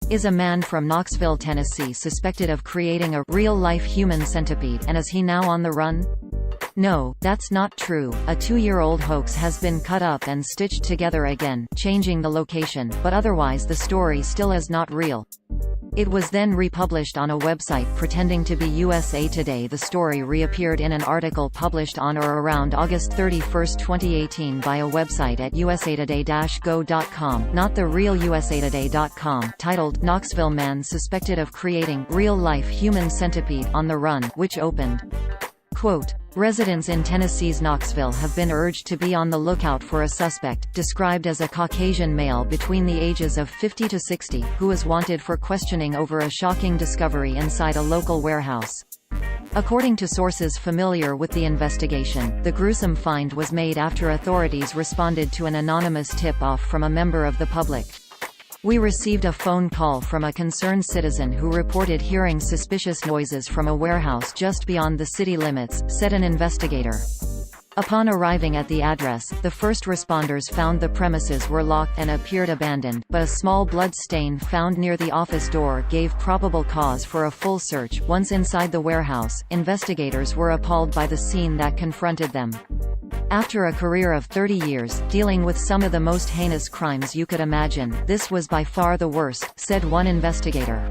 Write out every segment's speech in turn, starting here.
Is a man from Knoxville, Tennessee suspected of creating a real-life human centipede, and is he now on the run? No, that's not true. A 2-year-old hoax has been cut up and stitched together again, changing the location, but otherwise the story still is not real. It was then republished on a website pretending to be USA Today. The story reappeared in an article published on or around August 31, 2018 by a website at usatoday-go.com, not the real usatoday.com, titled "Knoxville Man Suspected of Creating Real-Life Human Centipede on the Run," which opened, quote, "Residents in Tennessee's Knoxville have been urged to be on the lookout for a suspect, described as a Caucasian male between the ages of 50 to 60, who is wanted for questioning over a shocking discovery inside a local warehouse." According to sources familiar with the investigation, the gruesome find was made after authorities responded to an anonymous tip-off from a member of the public. "We received a phone call from a concerned citizen who reported hearing suspicious noises from a warehouse just beyond the city limits," said an investigator. Upon arriving at the address, the first responders found the premises were locked and appeared abandoned, but a small blood stain found near the office door gave probable cause for a full search. Once inside the warehouse, investigators were appalled by the scene that confronted them. After a career of 30 years, dealing with some of the most heinous crimes you could imagine, this was by far the worst, said one investigator.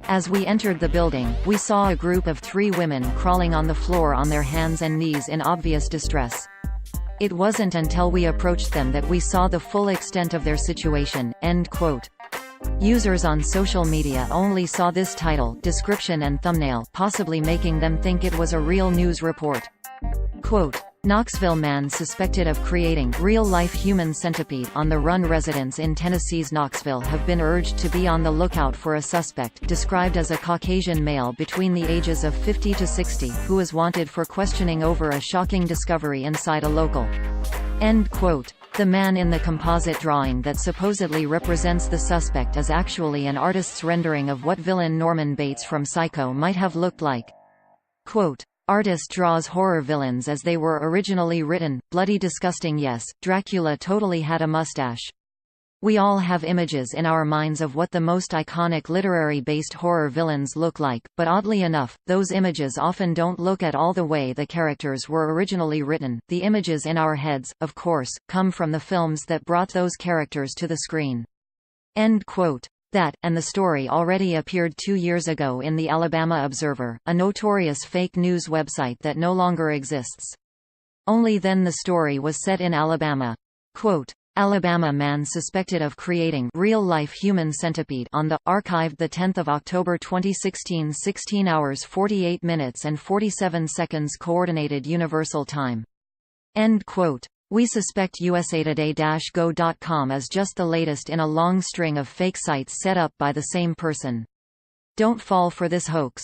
"As we entered the building, we saw a group of 3 women crawling on the floor on their hands and knees in obvious distress. It wasn't until we approached them that we saw the full extent of their situation." End quote. Users on social media only saw this title, description and thumbnail, possibly making them think it was a real news report. Quote, "Knoxville man suspected of creating real-life human centipede on the run." Residents in Tennessee's Knoxville have been urged to be on the lookout for a suspect, described as a Caucasian male between the ages of 50 to 60, who is wanted for questioning over a shocking discovery inside a local. End quote. The man in the composite drawing that supposedly represents the suspect is actually an artist's rendering of what villain Norman Bates from Psycho might have looked like. Quote, "Artist draws horror villains as they were originally written, bloody disgusting. Yes, Dracula totally had a mustache." We all have images in our minds of what the most iconic literary-based horror villains look like, but oddly enough, those images often don't look at all the way the characters were originally written. The images in our heads, of course, come from the films that brought those characters to the screen. End quote. That, and the story already appeared 2 years ago in the Alabama Observer, a notorious fake news website that no longer exists. Only then the story was set in Alabama. Quote, "Alabama man suspected of creating real-life human centipede on the," archived 10 October 2016, 16 hours 48 minutes and 47 seconds Coordinated Universal Time. End quote. We suspect usatoday-go.com is just the latest in a long string of fake sites set up by the same person. Don't fall for this hoax.